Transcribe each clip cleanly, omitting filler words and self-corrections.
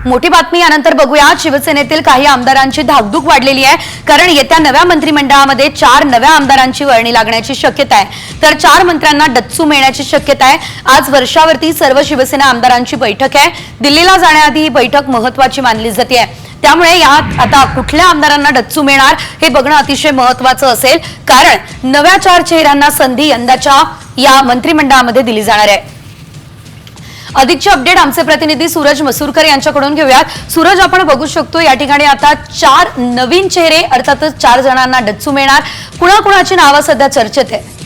मोठी बातमी यानंतर बघूया। शिवसेनेतील काही आमदारांची धाकधूक वाढलेली आहे, कारण येत्या नव्या मंत्रिमंडळामध्ये 4 नव्या आमदारांची वर्णी लागण्याची शक्यता आहे, तर 4 मंत्र्यांना डच्चू मिळण्याची शक्यता आहे। आज वर्षावरती सर्व शिवसेना आमदारांची बैठक आहे। दिल्लीला जाण्याआधी ही बैठक महत्त्वाची मानली जाते, त्यामुळे यात आता कुठल्या आमदारांना डच्चू मिळणार हे बघणं अतिशय महत्त्वाचं असेल, कारण नव्या 4 चेहऱ्यांना संधी यंदाच्या या मंत्रिमंडळामध्ये दिली जाणार आहे। अधिकचे अपडेट आमचे प्रतिनिधी सूरज मसूरकर यांच्याकडून घेऊयात। सूरज, आपण बघू शकतो या ठिकाणी आता 4 नवीन चेहरे, अर्थातच 4 जणांना डच्चू मिळणार। कुणाकुणाची नावं सध्या चर्चेत आहे?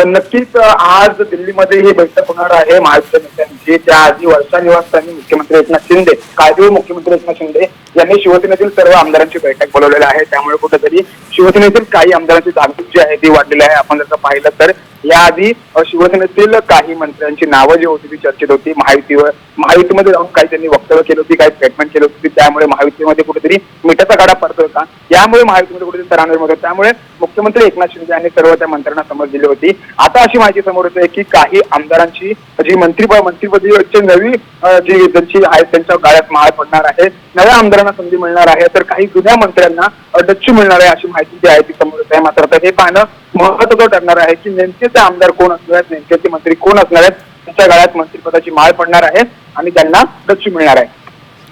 नक्कीच आज दिल्लीमध्ये ही बैठक होणार आहे महाराष्ट्र नेत्यांची। त्याआधी वर्षा निवासस्थानी मुख्यमंत्री एकनाथ शिंदे, कायदेशीर मुख्यमंत्री एकनाथ शिंदे यांनी शिवसेनेतील सर्व आमदारांची बैठक बोलवलेली आहे, त्यामुळे कुठेतरी शिवसेनेतील काही आमदारांची धाकधूक जी आहे ती वाढलेली आहे। आपण जर पाहिलं तर याआधी शिवसेनेतील काही मंत्र्यांची नावं जी होती ती चर्चेत होती। महायुतीमध्ये जाऊन काही त्यांनी वक्तव्य केली होती, काही स्टेटमेंट केली होती, त्यामुळे महायुतीमध्ये कुठेतरी मिठाचा गाडा पडतो होता, यामुळे महायुतीमध्ये कुठेतरी तणाव होता। त्यामुळे मुख्यमंत्री एकनाथ शिंदे यांनी सर्व त्या मंत्र्यांना समज दिली होती। आता अशी माहिती समोर येते की काही आमदारांची जी मंत्रिपदाची नवी जी त्यांची आहे त्यांच्या गाड्यात माळ पडणार आहे, नव्या आमदारांना संधी मिळणार आहे, तर काही जुन्या मंत्र्यांना डच्चू मिळणार आहे, अशी माहिती जी आहे ती समोर येते। मात्र हे पाहणं महत्त्वाचं ठरणार आहे की नेमके ते आमदार कोण असणार आहेत, नेमके ते मंत्री कोण असणार आहेत, त्यांच्या गाड्यात मंत्रिपदाची माळ पडणार आहे आणि त्यांना डच्चू मिळणार आहे।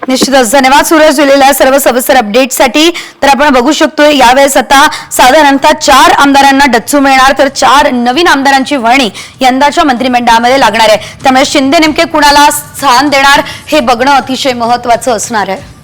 निश्चितच धन्यवाद सूरज दिलेल्या सर्व सविस्तर अपडेटसाठी। तर आपण बघू शकतोय यावेळेस आता साधारणतः 4 आमदारांना डच्चू मिळणार, तर 4 नवीन आमदारांची वर्णी यंदाच्या मंत्रिमंडळामध्ये लागणार आहे। त्यामुळे शिंदे नेमके कुणाला स्थान देणार हे बघणं अतिशय महत्त्वाचं असणार आहे।